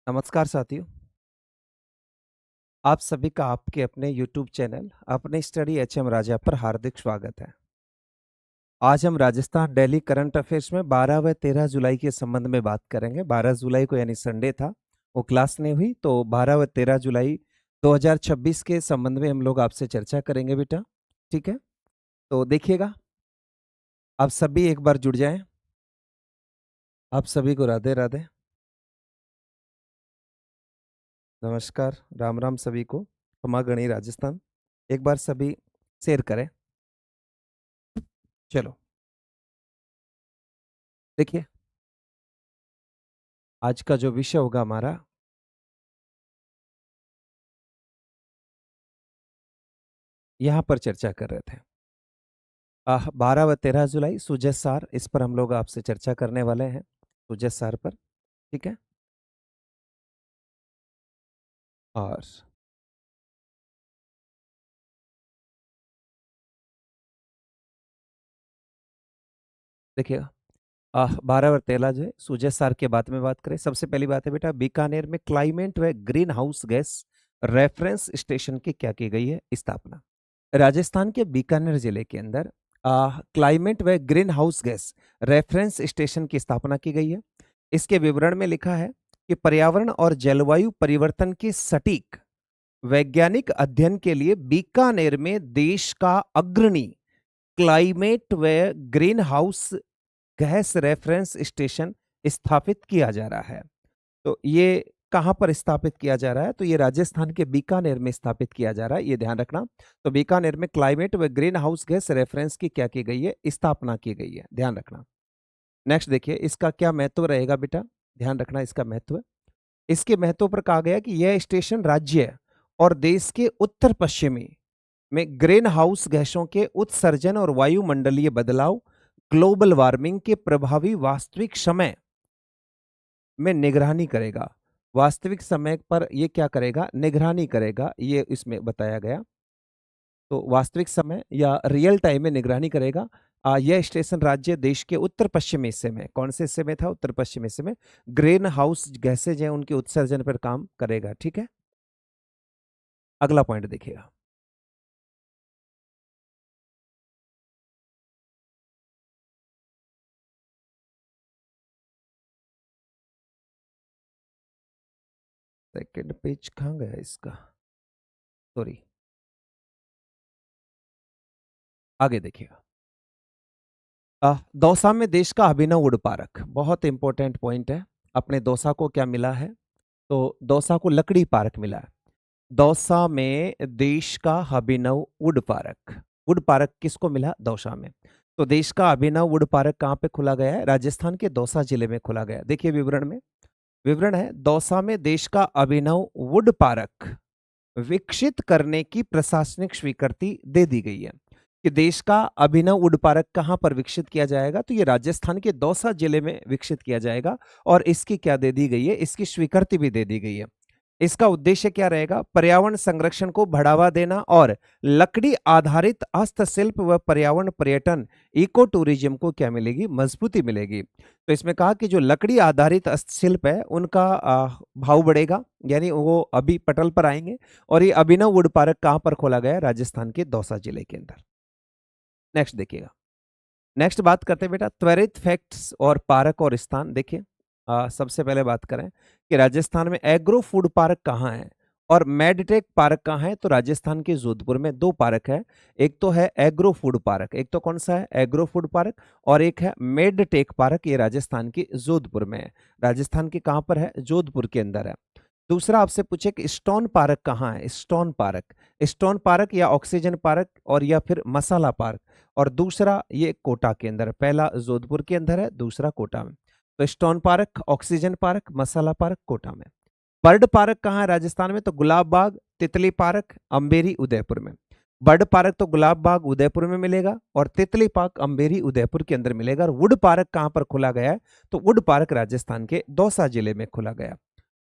नमस्कार साथियों। आप सभी का आपके अपने YouTube चैनल अपने स्टडी एचएम राजा पर हार्दिक स्वागत है। आज हम राजस्थान डेली करंट अफेयर्स में 12 व 13 जुलाई के संबंध में बात करेंगे। 12 जुलाई को यानी संडे था, वो क्लास नहीं हुई, तो 12 व 13 जुलाई 2026 के संबंध में हम लोग आपसे चर्चा करेंगे बेटा। ठीक है, तो देखिएगा, आप सभी एक बार जुड़ जाएं। आप सभी को राधे राधे, नमस्कार, राम राम सभी को। क्षमा गणी राजस्थान, एक बार सभी शेयर करें। चलो देखिए, आज का जो विषय होगा हमारा, यहाँ पर चर्चा कर रहे थे 12 व 13 जुलाई सुजय सार, इस पर हम लोग आपसे चर्चा करने वाले हैं, सुजय सार पर। ठीक है, और देखिए 12 और 13 जो है सुजय सार के बात में बात करें। सबसे पहली बात है बेटा, बीकानेर में क्लाइमेट व green house gas reference station की क्या की गई है स्थापना। राजस्थान के बीकानेर जिले के अंदर क्लाइमेट व green house gas reference station की स्थापना की गई है। इसके विवरण में लिखा है कि पर्यावरण और जलवायु परिवर्तन के सटीक वैज्ञानिक अध्ययन के लिए बीकानेर में देश का अग्रणी क्लाइमेट व green house gas reference station स्थापित किया जा रहा है। तो ये कहाँ पर स्थापित किया जा रहा है? तो ये राजस्थान के बीकानेर में स्थापित किया जा रहा है, ये ध्यान रखना। तो बीकानेर में क्लाइमेट व ग्रीन हाउस गैस रेफरेंस की क्या की गई है? स्थापना की गई है, ध्यान रखना। नेक्स्ट देखिए, इसका क्या महत्व रहेगा बेटा, ध्यान रखना इसका महत्व। इसके महत्व पर कहा गया कि यह स्टेशन राज्य और देश के उत्तर पश्चिमी में ग्रीन हाउस गैसों के उत्सर्जन और वायुमंडलीय बदलाव, ग्लोबल वार्मिंग के प्रभावी वास्तविक समय में निगरानी करेगा। वास्तविक समय पर ये क्या करेगा? निगरानी करेगा, ये इसमें बताया गया। तो वास्तविक समय या रियल टाइम में निगरानी करेगा। यह स्टेशन राज्य देश के उत्तर पश्चिमी हिस्से में, कौन से हिस्से में था? उत्तर पश्चिमी हिस्से में ग्रीन हाउस गैसेज हैं उनके उत्सर्जन पर काम करेगा। ठीक है, अगला पॉइंट देखिएगा। सेकेंड पेज कहाँ गया इसका? सॉरी, आगे देखिएगा। दौसा में देश का अभिनव वुड पार्क, बहुत इंपॉर्टेंट पॉइंट है। अपने दौसा को क्या मिला है? तो दौसा को लकड़ी पार्क मिला है। दौसा में देश का अभिनव वुड पार्क, वुड पार्क किसको मिला? दौसा में। तो देश का अभिनव वुड पार्क कहाँ पे खोला गया है? राजस्थान के दौसा जिले में खोला गया। देखिए विवरण में, विवरण है, दौसा में देश का अभिनव वुड पार्क विकसित करने की प्रशासनिक स्वीकृति दे दी गई है। कि देश का अभिनव वुड पार्क कहां पर विकसित किया जाएगा? तो ये राजस्थान के दौसा जिले में विकसित किया जाएगा। और इसकी क्या दे दी गई है? इसकी स्वीकृति भी दे दी गई है। इसका उद्देश्य क्या रहेगा? पर्यावरण संरक्षण को बढ़ावा देना और लकड़ी आधारित हस्तशिल्प व पर्यावरण पर्यटन, इको टूरिज्म को क्या मिलेगी? मजबूती मिलेगी। तो इसमें कहा कि जो लकड़ी आधारित हस्तशिल्प है उनका भाव बढ़ेगा, यानी वो अभी पटल पर आएंगे। और ये अभिनव वुड पार्क कहां पर खोला गया? राजस्थान के दौसा जिले के अंदर। नेक्स्ट देखिएगा। नेक्स्ट बात करते हैं बेटा त्वरित फैक्ट्स और पार्क और स्थान। देखिए सबसे पहले बात करें कि राजस्थान में एग्रो फूड पार्क कहाँ है और मेडटेक पार्क कहाँ है? तो राजस्थान के जोधपुर में दो पार्क है। एक तो है एग्रो फूड पार्क, एक तो कौन सा है? Agro food park. और एक है मेडटेक पार्क, ये राजस्थान के जोधपुर में है। राजस्थान के कहाँ पर है? जोधपुर के अंदर है। दूसरा आपसे पूछे कि स्टोन पार्क कहाँ है? स्टोन पार्क, स्टोन पार्क या ऑक्सीजन पार्क और या फिर मसाला पार्क। और दूसरा ये कोटा के अंदर है, पहला जोधपुर के अंदर है, दूसरा कोटा में। तो स्टोन पार्क, ऑक्सीजन पार्क, मसाला पार्क कोटा में। बर्ड पार्क कहाँ है राजस्थान में? तो गुलाब बाग, तितली पार्क, अंबेरी, उदयपुर में। बर्ड पार्क तो गुलाब बाग उदयपुर में मिलेगा और तितली पार्क अंबेरी उदयपुर के अंदर मिलेगा। और वुड पार्क कहाँ पर खोला गया है? तो वुड पार्क राजस्थान के दौसा जिले में खोला गया।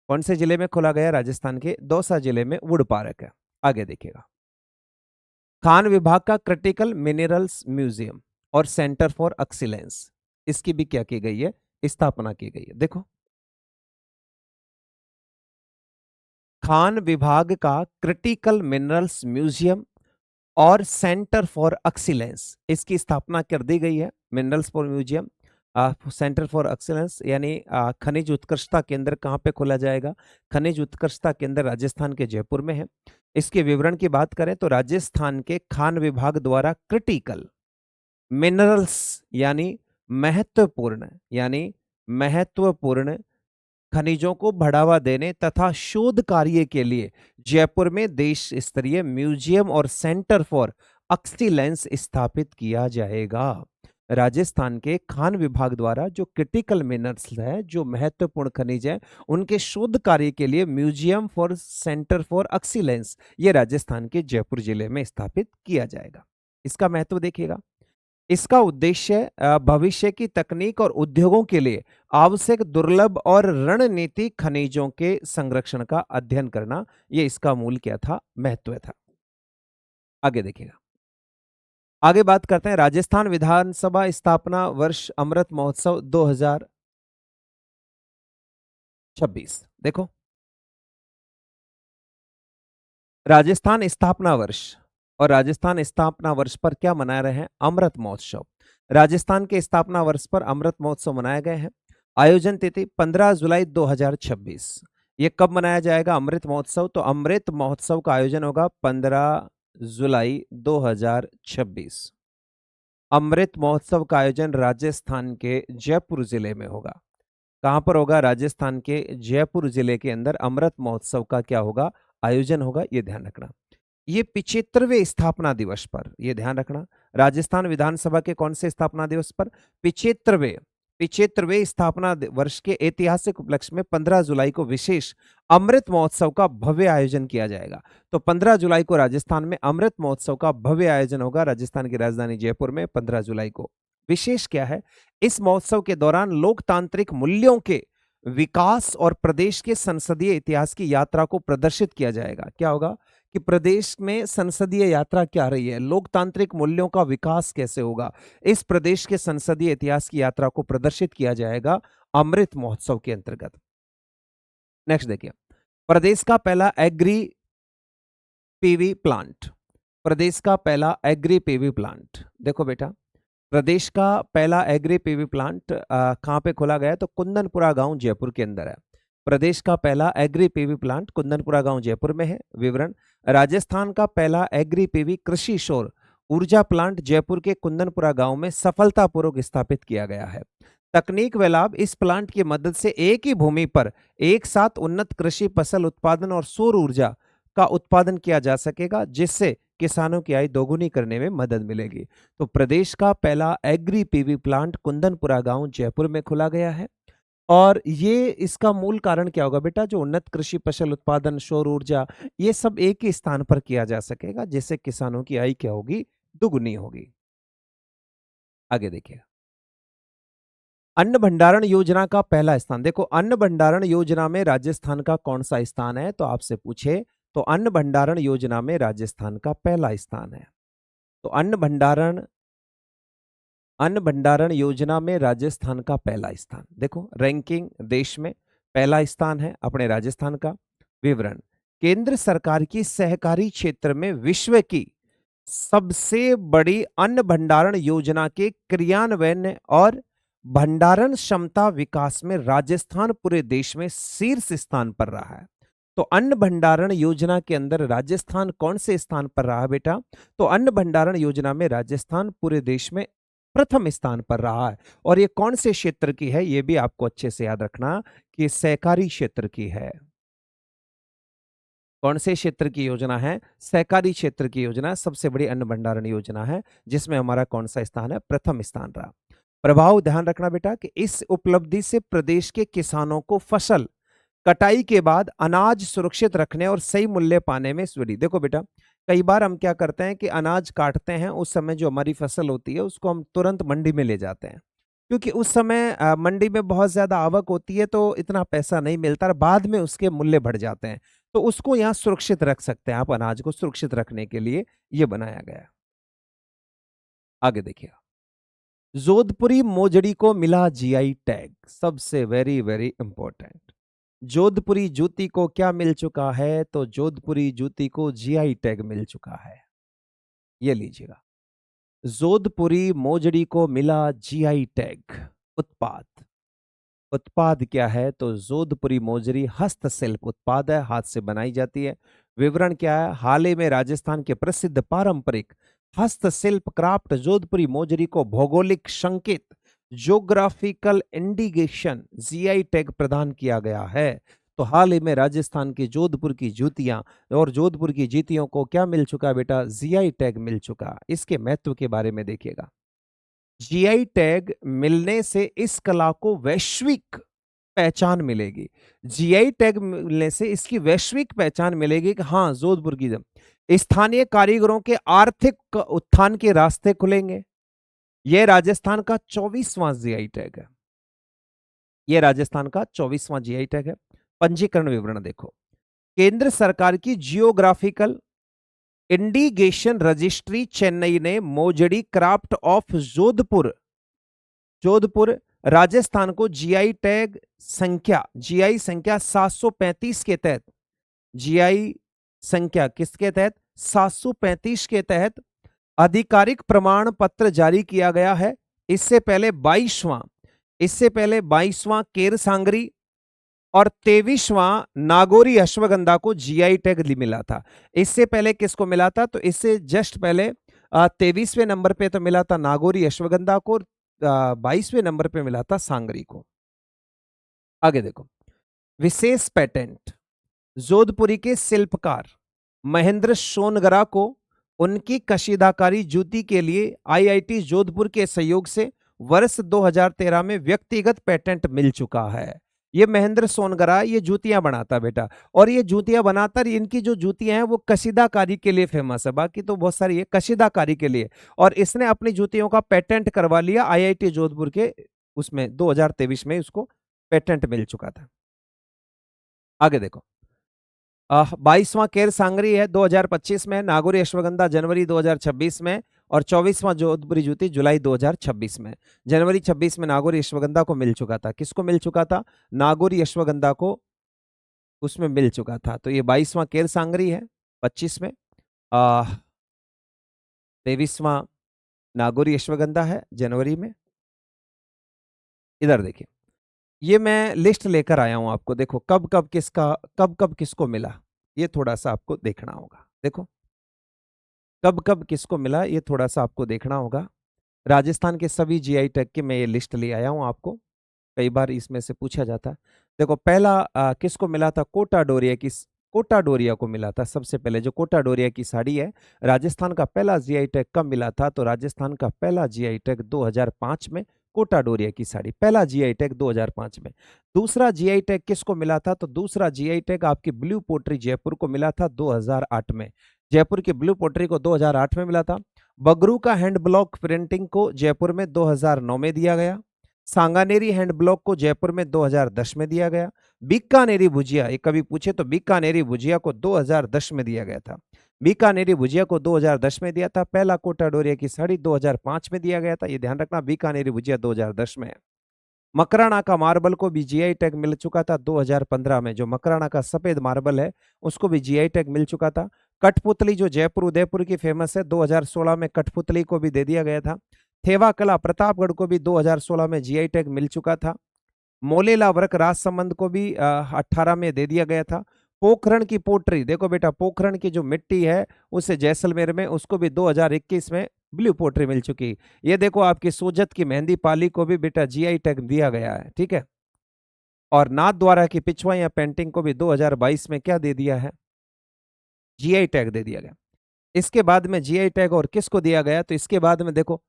कौन से जिले में खोला गया? राजस्थान के दौसा जिले में वुड पार्क है। आगे देखिएगा। खान विभाग का क्रिटिकल मिनरल्स म्यूजियम और सेंटर फॉर एक्सीलेंस, इसकी भी क्या की गई है? स्थापना की गई है। देखो खान विभाग का क्रिटिकल मिनरल्स म्यूजियम और सेंटर फॉर एक्सीलेंस इसकी स्थापना कर दी गई है। Minerals for museum, centre for excellence यानी खनिज उत्कृष्टता केंद्र कहाँ पे खोला जाएगा? खनिज उत्कृष्टता केंद्र राजस्थान के जयपुर में है। इसके विवरण की बात करें तो राजस्थान के खान विभाग द्वारा क्रिटिकल मिनरल्स यानी महत्वपूर्ण खनिजों को बढ़ावा देने तथा शोध कार्य के लिए जयपुर में देश स्तरीय म्यूजियम और सेंटर फॉर एक्सीलेंस स्थापित किया जाएगा। राजस्थान के खान विभाग द्वारा जो क्रिटिकल मिनरल्स है, जो महत्वपूर्ण खनिज है, उनके शोध कार्य के लिए museum for centre for excellence ये राजस्थान के जयपुर जिले में स्थापित किया जाएगा। इसका महत्व देखिएगा। इसका उद्देश्य भविष्य की तकनीक और उद्योगों के लिए आवश्यक दुर्लभ और रणनीतिक खनिजों के संरक्षण का अध्ययन करना, ये इसका मूल क्या था? महत्व था। आगे देखिएगा। आगे बात करते हैं राजस्थान विधानसभा स्थापना वर्ष अमृत महोत्सव 2026। देखो, राजस्थान स्थापना वर्ष और राजस्थान स्थापना वर्ष पर क्या मना रहे हैं? अमृत महोत्सव। राजस्थान के स्थापना वर्ष पर अमृत महोत्सव मनाए गए हैं। आयोजन तिथि 15 जुलाई 2026। ये कब मनाया जाएगा अमृत महोत्सव? तो अमृत महोत्सव का आयोजन होगा 15 जुलाई 2026। अमृत महोत्सव का आयोजन राजस्थान के जयपुर जिले में होगा। कहां पर होगा? राजस्थान के जयपुर जिले के अंदर अमृत महोत्सव का क्या होगा? आयोजन होगा। ये ध्यान रखना। ये 75वें स्थापना दिवस पर, ये ध्यान रखना, राजस्थान विधानसभा के कौन से स्थापना दिवस पर? 75वें स्थापना वर्ष के ऐतिहासिक उपलक्ष्य में 15 जुलाई को विशेष अमृत महोत्सव का भव्य आयोजन किया जाएगा। तो 15 जुलाई को राजस्थान में अमृत महोत्सव का भव्य आयोजन होगा राजस्थान की राजधानी जयपुर में 15 जुलाई को। विशेष क्या है? इस महोत्सव के दौरान लोकतांत्रिक मूल्यों के विकास और प्रदेश के संसदीय इतिहास की यात्रा को प्रदर्शित किया जाएगा। क्या होगा कि प्रदेश में संसदीय यात्रा क्या रही है, लोकतांत्रिक मूल्यों का विकास कैसे होगा, इस प्रदेश के संसदीय इतिहास की यात्रा को प्रदर्शित किया जाएगा अमृत महोत्सव के अंतर्गत। नेक्स्ट देखिए, प्रदेश का पहला एग्री पीवी प्लांट। प्रदेश का पहला एग्री पीवी प्लांट, देखो बेटा, प्रदेश का पहला एग्री पीवी प्लांट कहां पे खोला गया है? तो कुंदनपुरा गांव जयपुर के अंदर है। प्रदेश का पहला एग्री पीवी प्लांट कुंदनपुरा गांव जयपुर में है। विवरण, राजस्थान का पहला एग्री पीवी कृषि सौर ऊर्जा प्लांट जयपुर के कुंदनपुरा गांव में सफलतापूर्वक स्थापित किया गया है। तकनीक व लाभ, इस प्लांट की मदद से एक ही भूमि पर एक साथ उन्नत कृषि फसल उत्पादन और सौर ऊर्जा का उत्पादन किया जा सकेगा, जिससे किसानों की आय दोगुनी करने में मदद मिलेगी। तो प्रदेश का पहला एग्री पीवी प्लांट कुंदनपुरा गांव जयपुर में खोला गया है। और ये इसका मूल कारण क्या होगा बेटा? जो उन्नत कृषि फसल उत्पादन, सौर ऊर्जा, ये सब एक ही स्थान पर किया जा सकेगा, जिससे किसानों की आय क्या होगी? दुगुनी होगी। आगे देखिए, अन्न भंडारण योजना का पहला स्थान। देखो, अन्न भंडारण योजना में राजस्थान का कौन सा स्थान है? तो आपसे पूछे तो अन्न भंडारण योजना में राजस्थान का पहला स्थान है। तो अन्न भंडारण योजना में राजस्थान का पहला स्थान। देखो, रैंकिंग देश में पहला स्थान है अपने राजस्थान का। विवरण, केंद्र सरकार की सहकारी क्षेत्र में विश्व की सबसे बड़ी अन्न भंडारण योजना के क्रियान्वयन और भंडारण क्षमता विकास में राजस्थान पूरे देश में शीर्ष स्थान पर रहा है। तो अन्न भंडारण योजना के अंदर राजस्थान कौन से स्थान पर रहा बेटा? तो अन्न भंडारण योजना में राजस्थान पूरे देश में प्रथम स्थान पर रहा है। और ये कौन से क्षेत्र की है? ये भी आपको अच्छे से याद रखना कि सहकारी क्षेत्र की है। कौन से क्षेत्र की योजना है? सहकारी क्षेत्र की योजना सबसे बड़ी अन्न भंडारण योजना है, जिसमें हमारा कौन सा स्थान है? प्रथम स्थान रहा। प्रभाव ध्यान रखना बेटा कि इस उपलब्धि से प्रदेश के किसानों को फसल कटाई के बाद अनाज सुरक्षित रखने और सही मूल्य पाने में सुविधा। देखो बेटा, कई बार हम क्या करते हैं कि अनाज काटते हैं, उस समय जो हमारी फसल होती है उसको हम तुरंत मंडी में ले जाते हैं, क्योंकि उस समय मंडी में बहुत ज्यादा आवक होती है, तो इतना पैसा नहीं मिलता, बाद में उसके मूल्य बढ़ जाते हैं। तो उसको यहाँ सुरक्षित रख सकते हैं आप, अनाज को सुरक्षित रखने के लिए ये बनाया गया। आगे देखिए, जोधपुरी मोजड़ी को मिला जीआई टैग, सबसे वेरी वेरी इंपॉर्टेंट। जोधपुरी जूती को क्या मिल चुका है? तो जोधपुरी जूती को जीआई टैग मिल चुका है। ये लीजिएगा, जोधपुरी मोजड़ी को मिला जीआई टैग। उत्पाद, उत्पाद क्या है? तो जोधपुरी मोजरी हस्तशिल्प उत्पाद है, हाथ से बनाई जाती है। विवरण क्या है? हाल ही में राजस्थान के प्रसिद्ध पारंपरिक हस्तशिल्प क्राफ्ट जोधपुरी मोजरी को भौगोलिक संकेत ज्योग्राफिकल इंडिकेशन जीआई टैग प्रदान किया गया है। तो हाल ही में राजस्थान की जोधपुर की जूतियां और जोधपुर की जीतियों को क्या मिल चुका बेटा? जीआई टैग मिल चुका। इसके महत्व के बारे में देखिएगा। जीआई टैग मिलने से इस कला को वैश्विक पहचान मिलेगी। जीआई टैग मिलने से इसकी वैश्विक पहचान मिलेगी कि हाँ, जोधपुर की स्थानीय कारीगरों के आर्थिक उत्थान के रास्ते खुलेंगे। यह राजस्थान का 24वां जीआई टैग है। यह राजस्थान का 24वां जीआई टैग है। पंजीकरण विवरण देखो, केंद्र सरकार की जियोग्राफिकल इंडिकेशन रजिस्ट्री चेन्नई ने मोजड़ी क्राफ्ट ऑफ जोधपुर जोधपुर राजस्थान को जीआई संख्या 735 के तहत, जीआई संख्या किसके तहत? 735 के तहत आधिकारिक प्रमाण पत्र जारी किया गया है। इससे पहले 22वां केर सांगरी और 23वां नागौरी अश्वगंधा को जीआई टैग मिला था। इससे पहले किसको मिला था? तो इससे जस्ट पहले 23वें नंबर पे तो मिला था नागौरी अश्वगंधा को, 22वें नंबर पे मिला था सांगरी को। आगे देखो, विशेष पेटेंट जोधपुरी के शिल्पकार महेंद्र सोनगरा को उनकी कशीदाकारी जूती के लिए आईआईटी जोधपुर के सहयोग से वर्ष 2013 में व्यक्तिगत पेटेंट मिल चुका है। ये महेंद्र सोनगरा ये जूतियां बनाता बेटा, और ये जूतियां बनाता, इनकी जो जूतियां हैं वो कशीदाकारी के लिए फेमस है। बाकी तो बहुत सारी है, कशीदाकारी के लिए। और इसने अपनी जूतियों का पेटेंट करवा लिया आईआईटी जोधपुर के, उसमें 2023 में उसको पेटेंट मिल चुका था। आगे देखो, 22वां केर सांगरी है 2025 में, नागौरी अश्वगंधा जनवरी 2026 में, और 24वां जोधपुरी जूती जुलाई 2026 में। जनवरी 26 में नागौरी अश्वगंधा को मिल चुका था। किसको मिल चुका था? नागौरी अश्वगंधा को उसमें मिल चुका था। तो ये 22वां केर सांगरी है 25 में, 23वां नागौरी अश्वगंधा है जनवरी में। इधर देखिए, ये मैं लिस्ट लेकर आया हूं आपको। देखो कब कब किसको मिला, ये थोड़ा सा आपको देखना होगा। देखो कब कब किसको मिला, ये थोड़ा सा आपको देखना होगा। राजस्थान के सभी जीआई टैग की मैं ये लिस्ट ले आया हूं आपको, कई बार इसमें से पूछा जाता है। देखो पहला किसको मिला था? कोटा डोरिया को मिला था। सबसे पहले जो कोटा डोरिया की साड़ी है, राजस्थान का पहला जीआई टैग कब मिला था? तो राजस्थान का पहला जीआई टैग 2005 में, कोटा डोरिया की साड़ी, पहला जीआई टैग 2005 में। दूसरा जीआई टैग किसको मिला था? तो दूसरा जीआई टैग आपकी ब्लू पोट्री जयपुर को मिला था 2008 में। जयपुर की ब्लू पोट्री को 2008 में मिला था। बगरू का हैंड ब्लॉक प्रिंटिंग को जयपुर में 2009 में दिया गया। सांगानेरी हैंड ब्लॉक को जयपुर में 2010 में दिया गया। बीकानेरी भुजिया, ये कभी पूछे तो बीकानेरी भुजिया को 2010 में दिया गया था। बीकानेरी भुजिया को 2010 में दिया था। पहला कोटा डोरिया की साड़ी 2005 में दिया गया था, ये ध्यान रखना। बीकानेरी भुजिया 2010 में है। मकराना का मार्बल को भी जीआई टैग मिल चुका था 2015 में। जो मकराना का सफेद मार्बल है उसको भी जीआई टैग मिल चुका था। कठपुतली जो जयपुर उदयपुर की फेमस है, 2016 में कठपुतली को भी दे दिया गया था। थेवा कला प्रतापगढ़ को भी 2016 में जीआई टैग मिल चुका था। मोलेला वर्क राजसमंद को भी 18 में दे दिया गया था। पोखरण की पोट्री, देखो बेटा पोखरण की जो मिट्टी है उसे जैसलमेर में, उसको भी 2021 में ब्लू पोट्री मिल चुकी। ये देखो आपकी सोजत की मेहंदी पाली को भी बेटा जीआई टैग दिया गया है, ठीक है। और नाथ द्वारा की पिछवा या पेंटिंग को भी 2022 में क्या दे दिया है? जीआई टैग दे दिया गया। इसके बाद में जीआई टैग और किसको दिया गया? तो इसके बाद में देखो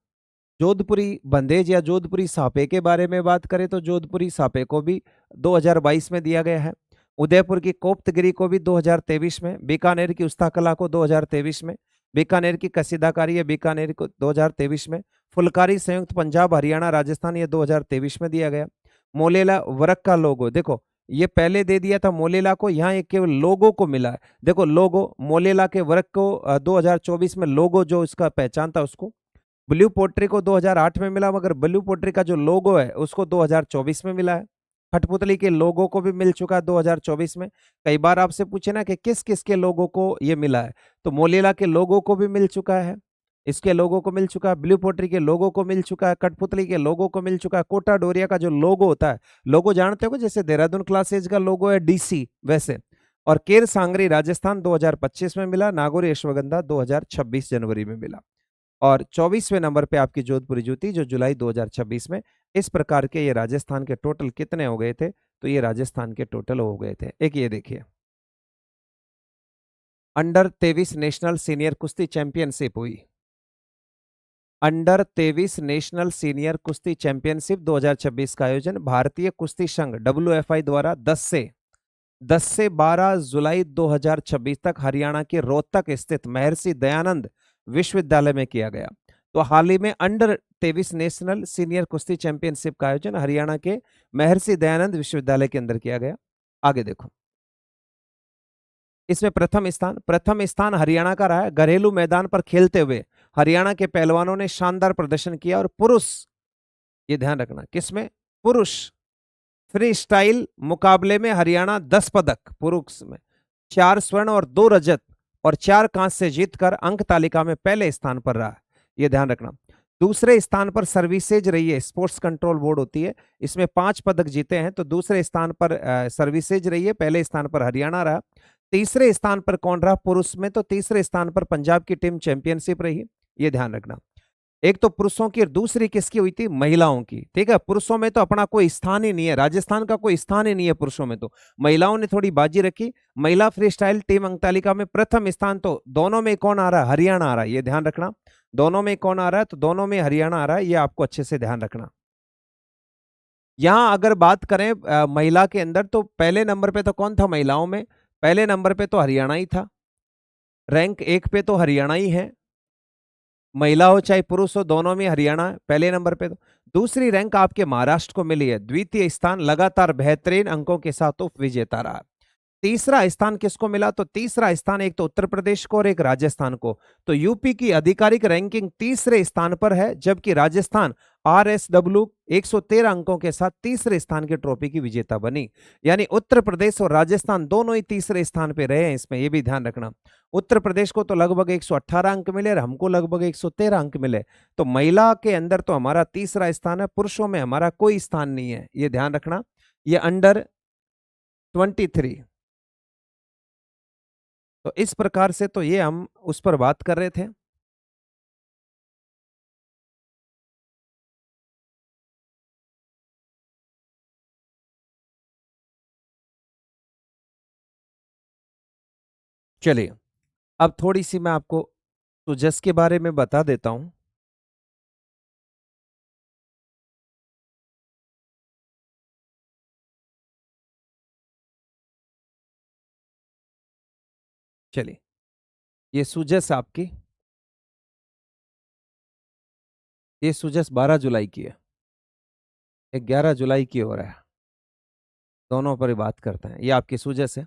जोधपुरी बंदेज या जोधपुरी सापे के बारे में बात करें तो जोधपुरी सापे को भी 2022 में दिया गया है। उदयपुर की कोप्तगिरी को भी 2023 में। बीकानेर की उस्ताकला को 2023 में। बीकानेर की कसीदाकारी है बीकानेर को 2023 में। फुलकारी संयुक्त पंजाब हरियाणा राजस्थान ये 2023 में दिया गया। मोलेला वर्क का लोगो, देखो ये पहले दे दिया था मोलेला को, यहाँ एक केवल लोगो को मिला है। देखो लोगो मोलेला के वर्क को 2024 में लोगो जो इसका पहचान था उसको। ब्लू पोट्री को 2008 में मिला, मगर ब्लू पोट्री का जो लोगो है उसको 2024 में मिला है। कठपुतली के लोगों को भी मिल चुका है 2024 में। कई बार आपसे पूछे ना कि किस किस के लोगों को ये मिला है, तो मोलेला के लोगों को भी मिल चुका है, इसके लोगों को मिल चुका है, ब्लू पोट्री के लोगों को मिल चुका है, कठपुतली के लोगों को मिल चुका है। कोटा डोरिया का जो लोगो होता है, लोगो जानते हो जैसे देहरादून क्लासेज का लोगो है डीसी वैसे। और केर सांगरी राजस्थान 2025 में मिला, नागौरी अश्वगंधा 2026 जनवरी में मिला। और 24वें नंबर पे आपकी जोधपुरी जूती जो जुलाई 2026 में। इस प्रकार के ये राजस्थान के टोटल कितने हो गए थे, तो ये राजस्थान के टोटल हो गए थे। एक ये देखिए, अंडर 23 नेशनल सीनियर कुश्ती चैंपियनशिप हुई। अंडर 23 नेशनल सीनियर कुश्ती चैंपियनशिप 2026 का आयोजन भारतीय कुश्ती संघ WFI द्वारा 10 से 12 जुलाई 2026 तक हरियाणा के रोहतक स्थित महर्षि दयानंद विश्वविद्यालय में किया गया। तो हाल ही में अंडर 23 नेशनल सीनियर कुश्ती चैंपियनशिप का आयोजन हरियाणा के महर्षि दयानंद विश्वविद्यालय के अंदर किया गया। आगे देखो, इसमें प्रथम स्थान हरियाणा का रहा है। घरेलू मैदान पर खेलते हुए हरियाणा के पहलवानों ने शानदार प्रदर्शन किया। और पुरुष, ये ध्यान रखना, किसमें, पुरुष फ्री स्टाइल मुकाबले में हरियाणा 10 पदक, पुरुष में 4 स्वर्ण और 2 रजत और 4 कांस्य जीतकर अंक तालिका में पहले स्थान पर रहा। यह ध्यान रखना। दूसरे स्थान पर सर्विसेज रही है, स्पोर्ट्स कंट्रोल बोर्ड होती है, इसमें 5 पदक जीते हैं। तो दूसरे स्थान पर सर्विसेज रही है, पहले स्थान पर हरियाणा रहा। तीसरे स्थान पर कौन रहा पुरुष में, तो तीसरे स्थान पर पंजाब की टीम चैंपियनशिप रही। यह ध्यान रखना। एक तो पुरुषों की और दूसरी किसकी हुई थी, महिलाओं की। ठीक है, पुरुषों में तो अपना कोई स्थान ही नहीं है, राजस्थान का कोई स्थान ही नहीं है पुरुषों में। तो महिलाओं ने थोड़ी बाजी रखी। महिला फ्री स्टाइल टीम अंक तालिका में प्रथम स्थान, तो दोनों में कौन आ रहा है, हरियाणा आ रहा है। ये ध्यान रखना, दोनों में कौन आ रहा है, तो दोनों में हरियाणा आ रहा है। ये आपको अच्छे से ध्यान रखना। यहां अगर बात करें महिला के अंदर, तो पहले नंबर पे तो कौन था महिलाओं में, पहले नंबर पे तो हरियाणा ही था। रैंक 1 पे तो हरियाणा ही है, महिला हो चाहे पुरुष हो, दोनों में हरियाणा पहले नंबर पे। तो दूसरी रैंक आपके महाराष्ट्र को मिली है। द्वितीय स्थान लगातार बेहतरीन अंकों के साथ उप विजेता रहा। तीसरा स्थान किसको मिला, तो तीसरा स्थान एक तो उत्तर प्रदेश को और एक राजस्थान को। तो यूपी की आधिकारिक रैंकिंग तीसरे स्थान पर है, जबकि राजस्थान RSW 113 अंकों के साथ तीसरे स्थान की ट्रॉफी की विजेता बनी। यानी उत्तर प्रदेश और राजस्थान दोनों ही तीसरे स्थान पे रहे हैं इसमें, यह भी ध्यान रखना। उत्तर प्रदेश को तो लगभग 118 अंक मिले और हमको लगभग 113 अंक मिले। तो महिला के अंदर तो हमारा तीसरा स्थान है, पुरुषों में हमारा कोई स्थान नहीं है, यह ध्यान रखना। यह अंडर 23। तो इस प्रकार से तो ये हम उस पर बात कर रहे थे। चलिए, अब थोड़ी सी मैं आपको सुजस के बारे में बता देता हूं। चलिए, ये सुजस आपकी, ये सुजस 12 जुलाई की है, 11 जुलाई की हो रहा है, दोनों पर ही बात करते हैं। ये आपकी सुजस है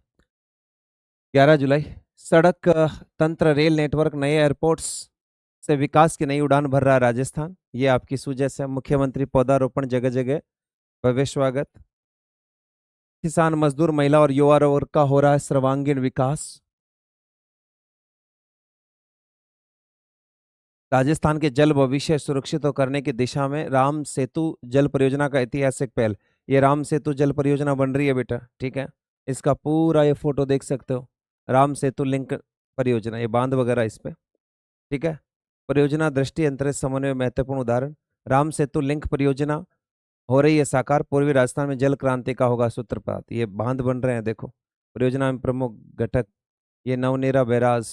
11 जुलाई। सड़क तंत्र, रेल नेटवर्क, नए एयरपोर्ट्स से विकास की नई उड़ान भर रहा है राजस्थान। ये आपकी सुजस है। मुख्यमंत्री पौधारोपण जगह जगह, भव्य स्वागत। किसान, मजदूर, महिला और युवा वर्ग का हो रहा है सर्वांगीण विकास। राजस्थान के जल भविष्य सुरक्षित करने की दिशा में राम सेतु जल परियोजना का ऐतिहासिक पहल। ये राम सेतु जल परियोजना बन रही है बेटा, ठीक है। इसका पूरा ये फोटो देख सकते हो, राम सेतु लिंक परियोजना, ये बांध वगैरह इस पे, ठीक है। परियोजना दृष्टि अंतरिक्ष समन्वय महत्वपूर्ण उदाहरण। राम सेतु लिंक परियोजना हो रही है साकार, पूर्वी राजस्थान में जल क्रांति का होगा सूत्रपात। ये बांध बन रहे हैं देखो। परियोजना में प्रमुख घटक, ये नवनीरा बैराज,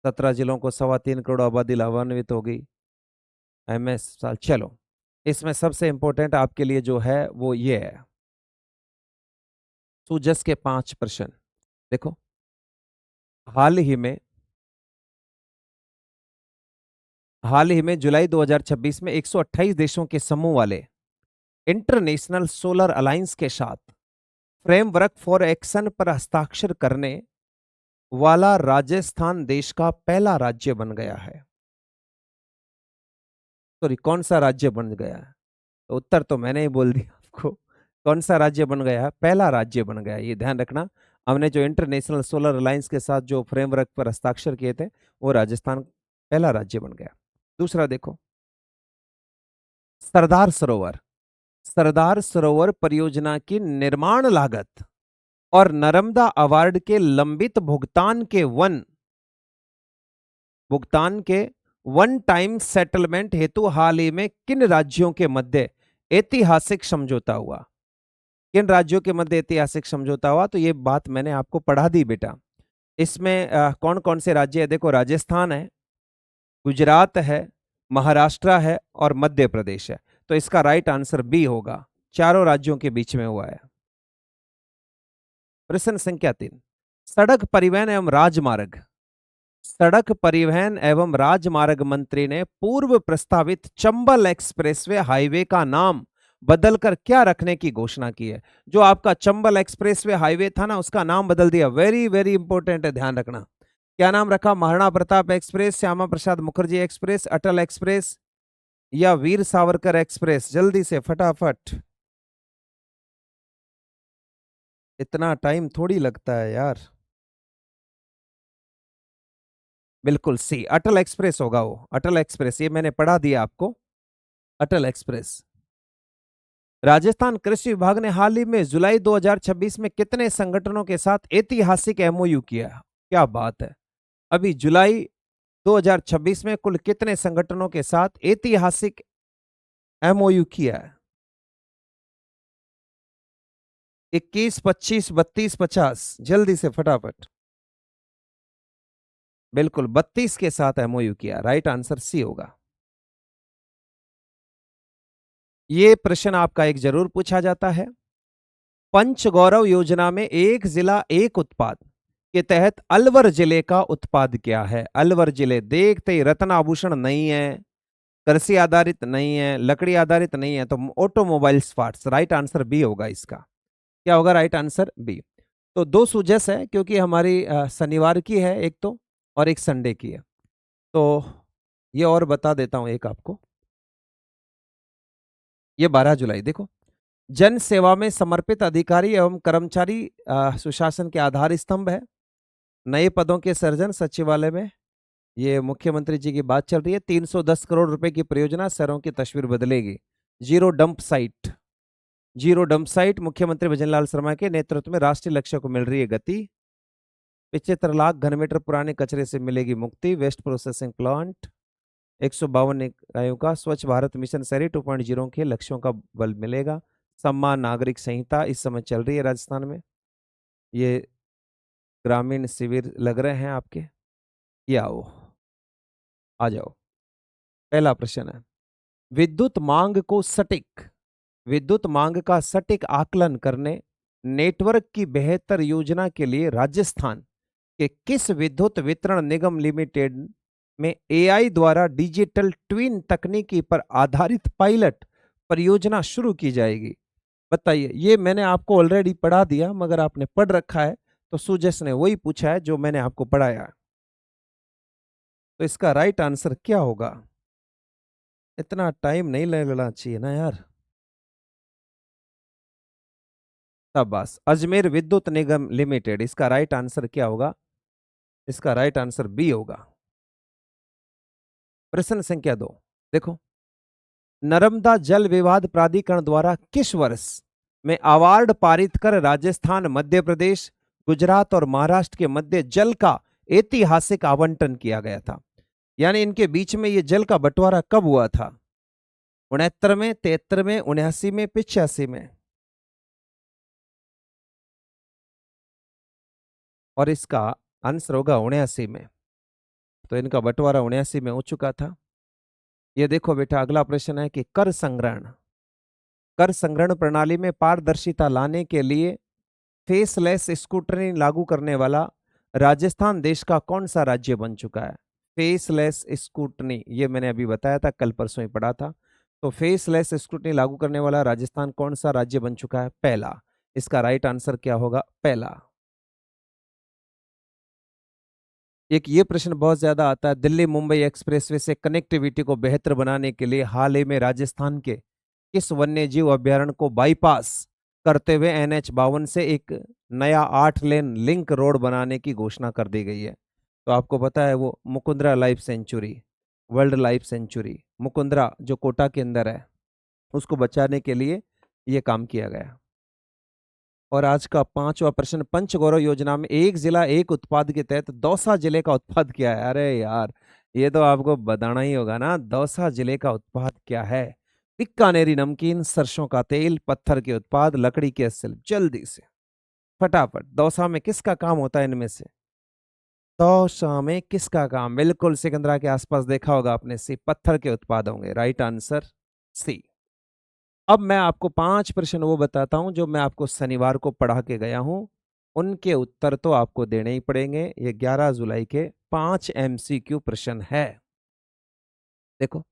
17 जिलों को 3.25 करोड़ आबादी लाभान्वित होगी MS साल। चलो, इसमें सबसे इंपॉर्टेंट आपके लिए जो है वो ये है, सुजस के 5 प्रश्न देखो। हाल ही में जुलाई 2026 में 128 देशों के समूह वाले इंटरनेशनल सोलर अलायंस के साथ फ्रेमवर्क फॉर एक्शन पर हस्ताक्षर करने वाला राजस्थान देश का पहला राज्य बन गया है। सॉरी, कौन सा राज्य बन गया है, तो उत्तर तो मैंने ही बोल दिया आपको, कौन सा राज्य बन गया है? पहला राज्य बन गया, ये ध्यान रखना। हमने जो इंटरनेशनल सोलर अलायंस के साथ जो फ्रेमवर्क पर हस्ताक्षर किए थे, वो राजस्थान पहला राज्य बन गया। दूसरा देखो, सरदार सरोवर। सरदार सरोवर परियोजना की निर्माण लागत और नर्मदा अवार्ड के लंबित भुगतान के वन टाइम सेटलमेंट हेतु हाल ही में किन राज्यों के मध्य ऐतिहासिक समझौता हुआ? किन राज्यों के मध्य ऐतिहासिक समझौता हुआ? तो ये बात मैंने आपको पढ़ा दी बेटा। इसमें कौन कौन से राज्य है? देखो, राजस्थान है, गुजरात है, महाराष्ट्र है और मध्य प्रदेश है। तो इसका राइट आंसर बी होगा, चारों राज्यों के बीच में हुआ है। प्रश्न संख्या 3, सड़क परिवहन एवं राजमार्ग। सड़क परिवहन एवं राजमार्ग मंत्री ने पूर्व प्रस्तावित चंबल एक्सप्रेसवे हाईवे का नाम बदलकर क्या रखने की घोषणा की है? जो आपका चंबल एक्सप्रेसवे हाईवे था ना, उसका नाम बदल दिया। वेरी वेरी इंपॉर्टेंट है, ध्यान रखना। क्या नाम रखा? महाराणा प्रताप एक्सप्रेस, श्यामा प्रसाद मुखर्जी एक्सप्रेस, अटल एक्सप्रेस या वीर सावरकर एक्सप्रेस? जल्दी से फटाफट, इतना टाइम थोड़ी लगता है यार। बिल्कुल सी, अटल एक्सप्रेस होगा वो, अटल एक्सप्रेस, ये मैंने पढ़ा दिया आपको, अटल एक्सप्रेस। राजस्थान कृषि विभाग ने हाल ही में जुलाई 2026 में कितने संगठनों के साथ ऐतिहासिक एमओयू किया? क्या बात है, अभी जुलाई 2026 में कुल कितने संगठनों के साथ ऐतिहासिक एमओयू किया है? 21, 25, 32, 50? जल्दी से फटाफट। बिल्कुल 32 के साथ एमओयू किया, राइट आंसर सी होगा। ये प्रश्न आपका एक जरूर पूछा जाता है। पंचगौरव योजना में एक जिला एक उत्पाद के तहत अलवर जिले का उत्पाद क्या है? अलवर जिले, देखते ही रत्न आभूषण नहीं है, कृषि आधारित नहीं है, लकड़ी आधारित नहीं है, तो automobiles parts, right answer B होगा इसका। क्या होगा राइट आंसर? बी। तो दो सुजस है, क्योंकि हमारी शनिवार की है एक तो, और एक संडे की है। तो ये और बता देता हूं एक आपको, ये 12 जुलाई देखो, जन सेवा में समर्पित अधिकारी एवं कर्मचारी सुशासन के आधार स्तंभ है। नए पदों के सृजन सचिवालय में, ये मुख्यमंत्री जी की बात चल रही है। 310 करोड़ रुपए की परियोजना शहरों की तस्वीर बदलेगी। Zero dump site, zero dump site मुख्यमंत्री भजनलाल शर्मा के नेतृत्व में राष्ट्रीय लक्ष्य को मिल रही है गति। 75 लाख घनमीटर पुराने कचरे से मिलेगी मुक्ति। वेस्ट प्रोसेसिंग प्लांट, 152 इकाइयों का स्वच्छ भारत मिशन शहरी 2.0 के लक्ष्यों का बल मिलेगा। सम्मान नागरिक संहिता इस समय चल रही है राजस्थान में। ये ग्रामीण शिविर लग रहे हैं आपके, ये आओ, आ जाओ। पहला प्रश्न है, विद्युत मांग का सटीक आकलन करने नेटवर्क की बेहतर योजना के लिए राजस्थान के किस विद्युत वितरण निगम लिमिटेड में एआई द्वारा डिजिटल ट्विन तकनीकी पर आधारित पायलट परियोजना शुरू की जाएगी? बताइए। ये मैंने आपको ऑलरेडी पढ़ा दिया, मगर आपने पढ़ रखा है, तो सुजस ने वही पूछा है जो मैंने आपको पढ़ाया। तो इसका राइट आंसर क्या होगा? इतना टाइम नहीं लगना चाहिए ना यार। शाबाश, अजमेर विद्युत निगम लिमिटेड, इसका राइट आंसर क्या होगा? इसका राइट आंसर बी होगा। प्रश्न संख्या 2 देखो, नर्मदा जल विवाद प्राधिकरण द्वारा किस वर्ष में अवार्ड पारित कर राजस्थान, मध्य प्रदेश, गुजरात और महाराष्ट्र के मध्य जल का ऐतिहासिक आवंटन किया गया था? यानी इनके बीच में ये जल का बंटवारा कब हुआ था? 69 में, 73 में, 79 में, 85 में? और इसका आंसर होगा 79 में। तो इनका बंटवारा 79 में हो चुका था। ये देखो बेटा, अगला प्रश्न है कि कर संग्रहण प्रणाली में पारदर्शिता लाने के लिए फेसलेस स्क्रूटनी लागू करने वाला राजस्थान देश का कौन सा राज्य बन चुका है? फेसलेस स्क्रूटनी, ये मैंने अभी बताया था, कल परसों ही पढ़ा था। तो फेसलेस स्क्रूटनी लागू करने वाला राजस्थान कौन सा राज्य बन चुका है? पहला। इसका राइट आंसर क्या होगा? पहला। एक ये प्रश्न बहुत ज्यादा आता है, दिल्ली मुंबई एक्सप्रेसवे से कनेक्टिविटी को बेहतर बनाने के लिए हाल ही में राजस्थान के किस वन्य जीव अभ्यारण्य को बाईपास करते हुए NH 52 से एक नया 8 लेन लिंक रोड बनाने की घोषणा कर दी गई है। तो आपको पता है वो Mukundra life sanctuary, world life sanctuary Mukundra जो कोटा के अंदर है, उसको बचाने के लिए ये काम किया गया। और आज का 5वां प्रश्न, पंचगौरव योजना में एक जिला एक उत्पाद के तहत दौसा जिले का उत्पाद क्या है? अरे यार, ये तो आपको बताना ही होगा ना, दौसा जिले का उत्पाद क्या है? बीकानेरी नमकीन, सरसों का तेल, पत्थर के उत्पाद, लकड़ी के शिल्प। जल्दी से फटाफट, दौसा में किसका काम होता है इनमें से? दौसा में किसका काम? बिल्कुल सिकंदरा के आसपास देखा होगा आपने, सी, पत्थर के उत्पाद होंगे। Right answer C. अब मैं आपको 5 प्रश्न वो बताता हूं जो मैं आपको शनिवार को पढ़ा के गया हूं, उनके उत्तर तो आपको देने ही पड़ेंगे। ये 11 जुलाई के 5 MCQ प्रश्न है। देखो,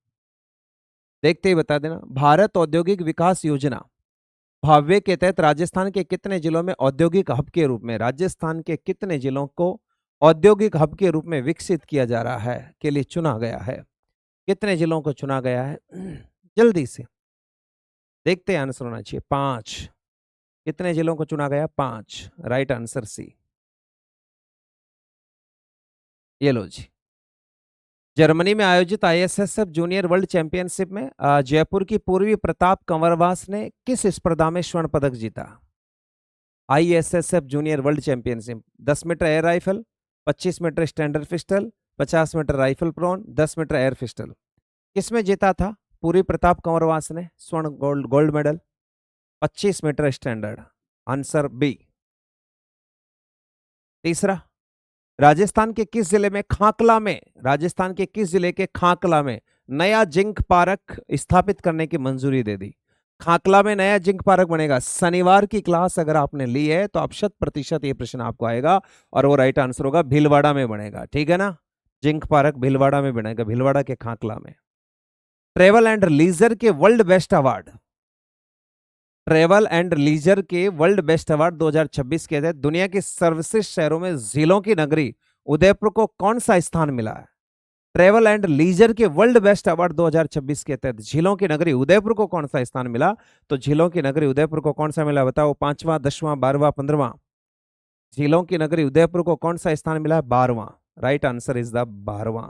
देखते ही बता देना। भारत औद्योगिक विकास योजना भाव्य के तहत राजस्थान के कितने जिलों में औद्योगिक हब के रूप में, राजस्थान के कितने जिलों को औद्योगिक हब के रूप में विकसित किया जा रहा है के लिए चुना गया है? कितने जिलों को चुना गया है? जल्दी से देखते हैं, आंसर होना चाहिए 5। कितने जिलों को चुना गया? 5। Right answer C. ये लो जी। जर्मनी में आयोजित ISSF जूनियर वर्ल्ड चैंपियनशिप में जयपुर की पूर्वी प्रताप कंवरवास ने किस स्पर्धा में स्वर्ण पदक जीता? ISSF junior world championship, 10 metre air rifle, 25 metre standard pistol, 50 metre rifle prone, 10 metre air pistol. किसमें जीता था पूरी प्रताप कंवरवास ने स्वर्ण gold gold medal? 25 metre standard. Answer B. तीसरा, राजस्थान के किस जिले में खाकला में, राजस्थान के किस जिले के खाकला में नया जिंक पार्क स्थापित करने की मंजूरी दे दी? खाकला में नया जिंक पार्क बनेगा। शनिवार की क्लास अगर आपने ली है तो आप 100% ये प्रश्न आपको आएगा और वो राइट आंसर होगा भीलवाड़ा में बनेगा। ठीक है ना, जिंक पार्क भीलवाड़ा में बनेगा, भीलवाड़ा के खाकला में। ट्रेवल एंड लीजर के world best award, travel and leisure के वर्ल्ड बेस्ट अवार्ड 2026 के तहत दुनिया के सर्वश्रेष्ठ शहरों में झीलों की नगरी उदयपुर को कौन सा स्थान मिला है? ट्रेवल एंड लीजर के वर्ल्ड बेस्ट अवार्ड 2026 के तहत झीलों की नगरी उदयपुर को कौन सा स्थान मिला? तो झीलों की नगरी उदयपुर को कौन सा मिला बताओ? 5वां, 10वां, 12वां, 15वां? झीलों की नगरी उदयपुर को कौन सा स्थान मिला है? 12वां। राइट आंसर इज द 12वां।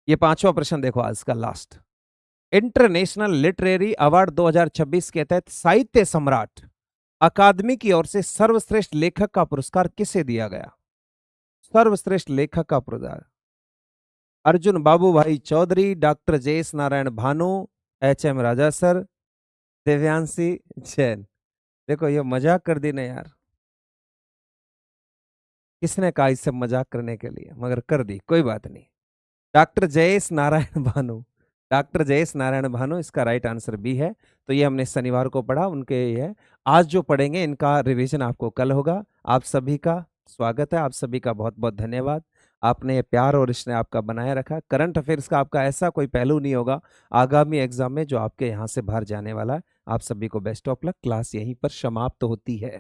ये 5वां प्रश्न देखो आज का लास्ट। इंटरनेशनल लिटरेरी अवार्ड 2026 के तहत साहित्य सम्राट अकादमी की ओर से सर्वश्रेष्ठ लेखक का पुरस्कार किसे दिया गया? सर्वश्रेष्ठ लेखक का पुरस्कार अर्जुन बाबू भाई चौधरी, डॉक्टर जयेश नारायण भानु, HM राजा सर, दिव्यांशी जैन। देखो ये मजाक कर दी ना यार, किसने कहा इससे मजाक करने के लिए, मगर कर दी, कोई बात नहीं। डॉक्टर जयेश नारायण भानु, डॉक्टर जयेश नारायण भानु इसका राइट आंसर बी है। तो ये हमने शनिवार को पढ़ा, उनके ये है। आज जो पढ़ेंगे इनका रिवीजन आपको कल होगा। आप सभी का स्वागत है, आप सभी का बहुत बहुत धन्यवाद। आपने ये प्यार और इसने आपका बनाए रखा। करंट अफेयर्स का आपका ऐसा कोई पहलू नहीं होगा आगामी एग्जाम में जो आपके यहाँ से बाहर जाने वाला है। आप सभी को बेस्ट ऑफ लक। क्लास यहीं पर समाप्त होती है।